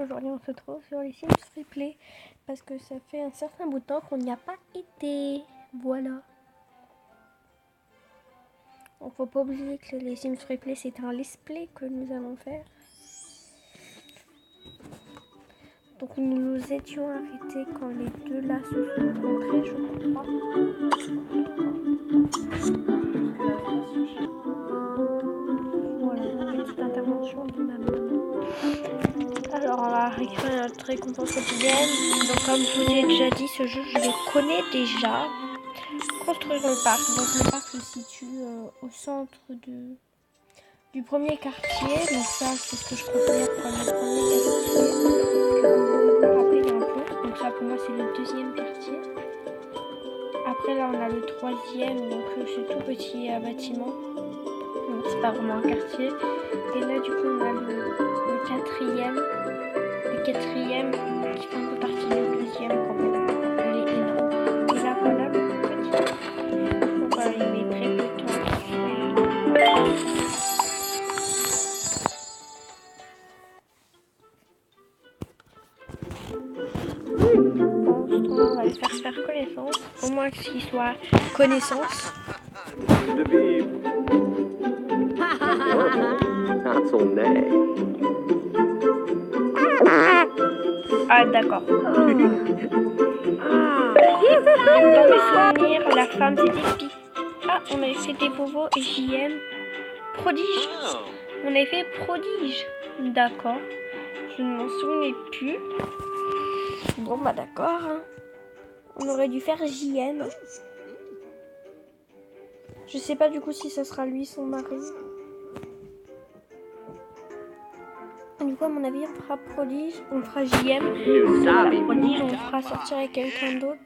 Aujourd'hui on se trouve sur les Sims Replay parce que ça fait un certain bout de temps qu'on n'y a pas été. Voilà. Donc faut pas oublier que les Sims Replay c'est un let's play que nous allons faire. Donc nous nous étions arrêtés quand les deux là se sont rencontrés, je crois. Voilà, petite intervention de ma maman. Alors on va récupérer notre récompense quotidienne. Donc comme je vous ai déjà dit, ce jeu je le connais déjà. Construire le parc. Donc le parc se situe au centre du premier quartier. Donc ça c'est ce que je considère comme le premier quartier. Après il y a un pont. Donc ça pour moi c'est le deuxième quartier. Après là on a le troisième. Donc c'est tout petit bâtiment. Donc c'est pas vraiment un quartier. Et là du coup on a le quatrième. Le quatrième qui fait un peu partie du deuxième quand même. Il est énorme. Et là voilà le petit. Donc voilà, il met très peu de temps. On va le faire connaissance. Au moins qu'il soit connaissance. Ah d'accord. Dans mes souvenirs, la femme c'était Ah, on avait fait des bobos et JM. Prodige. On avait fait prodige. D'accord. Je ne m'en souvenais plus. Bon bah d'accord. Hein. On aurait dû faire JM. Je sais pas du coup si ça sera lui son mari. Du coup à mon avis on fera prodige. On fera JM. Voilà, prodige, on fera sortir avec quelqu'un d'autre.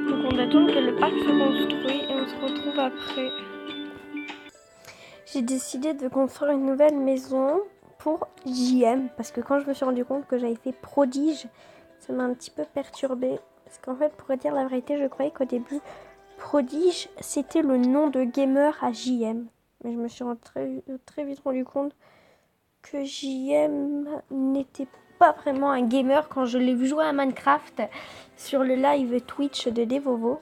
Donc on attend que le parc se construise et on se retrouve après. J'ai décidé de construire une nouvelle maison pour JM parce que quand je me suis rendu compte que j'avais fait prodige, ça m'a un petit peu perturbée. Parce qu'en fait, pour dire la vérité, je croyais qu'au début, prodige, c'était le nom de gamer à JM. Mais je me suis très vite rendu compte que JM n'était pas vraiment un gamer quand je l'ai vu jouer à Minecraft sur le live Twitch de Devovo.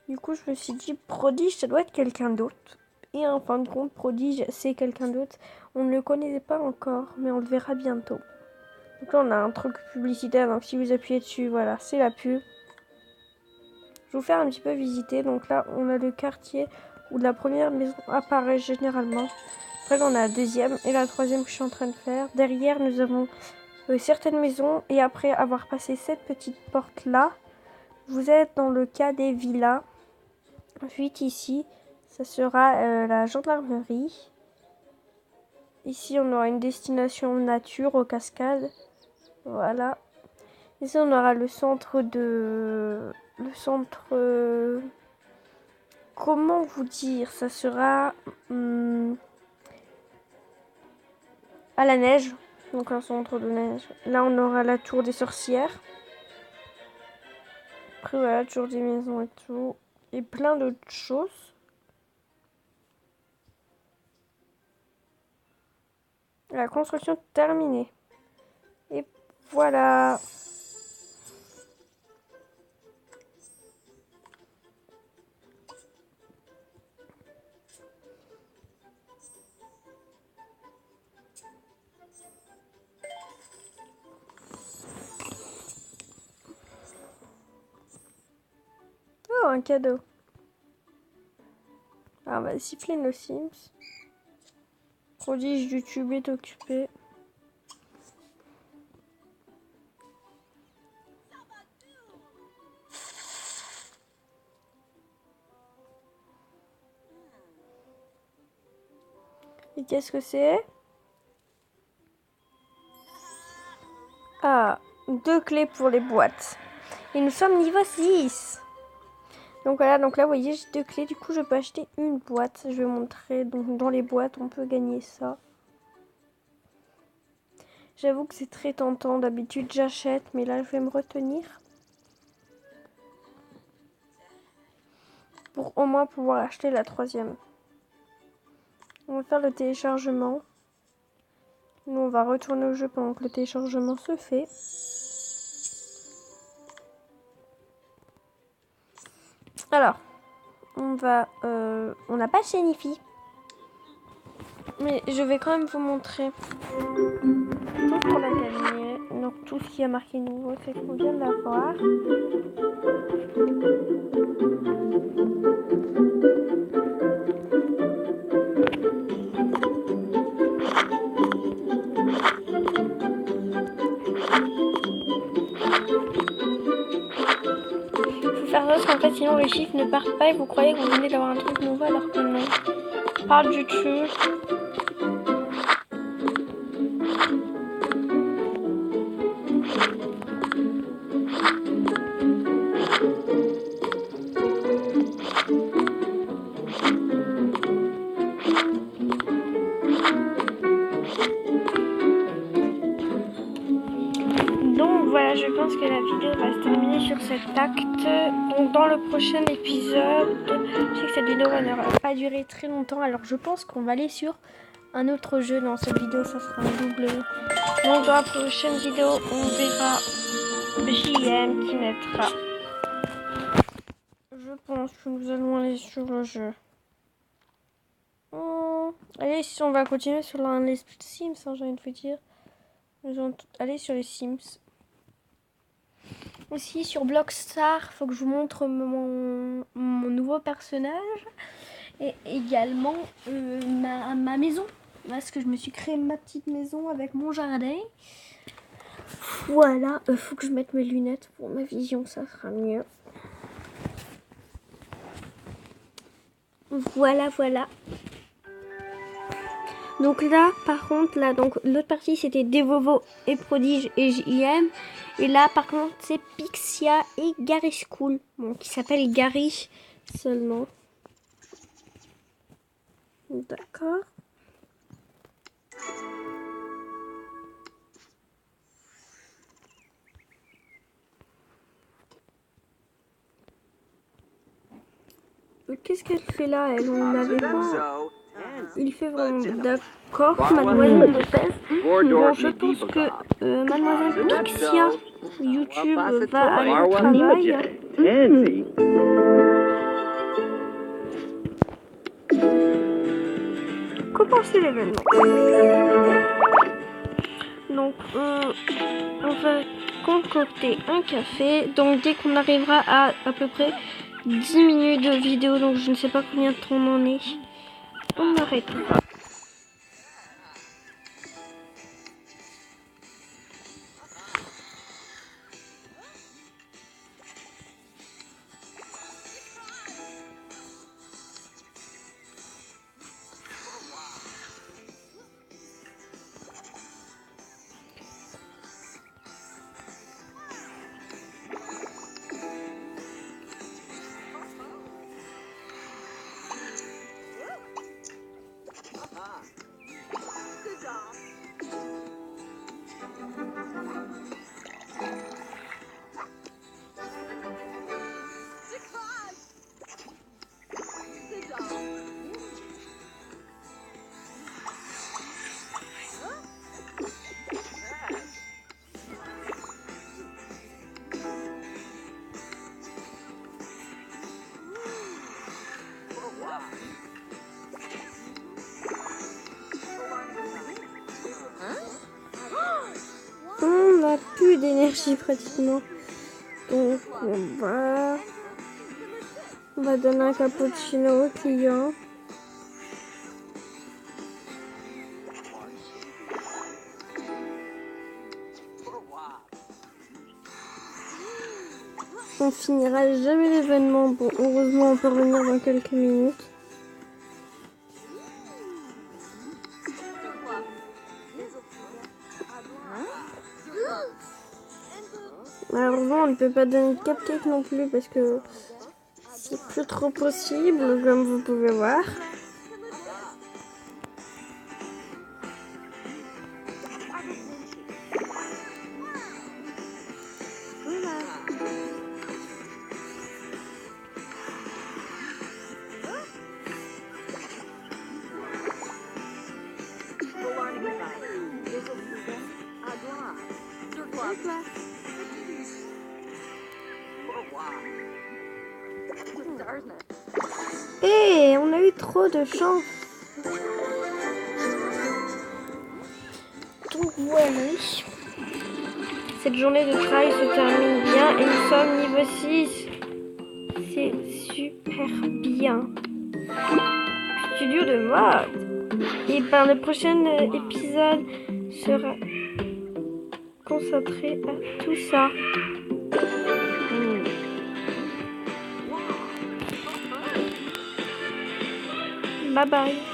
Du coup, je me suis dit, prodige, ça doit être quelqu'un d'autre. Et en fin de compte, prodige, c'est quelqu'un d'autre. On ne le connaissait pas encore, mais on le verra bientôt. Donc là, on a un truc publicitaire. Donc si vous appuyez dessus, voilà, c'est la pub. Je vais vous faire un petit peu visiter. Donc là, on a le quartier où la première maison apparaît généralement. Après, là, on a la deuxième et la troisième que je suis en train de faire. Derrière, nous avons certaines maisons. Et après avoir passé cette petite porte-là, vous êtes dans le cas des villas. Ensuite, ici, ça sera la gendarmerie. Ici, on aura une destination nature aux cascades. Voilà. Ici, on aura le centre de... Comment vous dire? Ça sera à la neige. Donc, un centre de neige. Là, on aura la tour des sorcières. Après, voilà, toujours des maisons et tout. Et plein d'autres choses. La construction terminée. Et voilà. Oh, un cadeau. Alors, on va siffler nos Sims. Prodige du tube est occupé. Et qu'est-ce que c'est? Ah, 2 clés pour les boîtes. Et nous sommes niveau 6. Donc voilà, donc là vous voyez j'ai 2 clés. Du coup je peux acheter une boîte. Je vais montrer. Donc dans les boîtes on peut gagner ça. J'avoue que c'est très tentant. D'habitude j'achète. Mais là je vais me retenir. Pour au moins pouvoir acheter la troisième. On va faire le téléchargement. Nous, on va retourner au jeu pendant que le téléchargement se fait. Alors, on n'a pas Shenifi. Mais je vais quand même vous montrer tout ce qu'on a gagné. Donc, tout ce qui a marqué nouveau, c'est qu'on vient de l'avoir. Faire ça parce qu'en fait sinon les chiffres ne partent pas et vous croyez que vous venez d'avoir un truc nouveau alors que non. Pas du tout. Donc voilà, je pense que la vidéo va se terminer sur cet acte. Donc dans le prochain épisode, je sais que cette vidéo n'aura pas duré très longtemps, alors je pense qu'on va aller sur un autre jeu. Dans cette vidéo, ça sera un double. Donc dans la prochaine vidéo, on verra JM qui naîtra. Je pense que nous allons aller sur le jeu. Allez, si on va continuer sur les Sims, hein, j'ai envie de vous dire. Nous allons aller sur les Sims. Aussi sur Blockstar, faut que je vous montre mon nouveau personnage. Et également ma maison. Parce que je me suis créé ma petite maison avec mon jardin. Voilà, faut que je mette mes lunettes pour ma vision, ça sera mieux. Voilà, voilà. Donc là, par contre, là, donc l'autre partie c'était Devovo et Prodige et JM. Et là, par contre, c'est Pixia et Gary School. Bon, qui s'appelle Gary seulement. D'accord. Qu'est-ce qu'elle fait là, elle? On n'avait pas... Il fait vraiment d'accord, Mademoiselle Lopez. Bon, je pense que Mademoiselle Pixia YouTube va aller au travail. Commencer l'événement. Donc, on va concocter un café. Donc, dès qu'on arrivera à peu près 10 minutes de vidéo, donc je ne sais pas combien de temps on en est, on arrête. On n'a plus d'énergie pratiquement. Donc on va donner un cappuccino au client. On finira jamais l'événement. Bon, heureusement on peut revenir dans quelques minutes. Malheureusement, on ne peut pas donner de cupcake non plus parce que c'est plus trop possible, comme vous pouvez voir. Et on a eu trop de chance. Donc voilà. Cette journée de travail se termine bien et nous sommes niveau 6. C'est super bien. Studio de mode. Et ben le prochain épisode sera consacré à tout ça. Bye bye.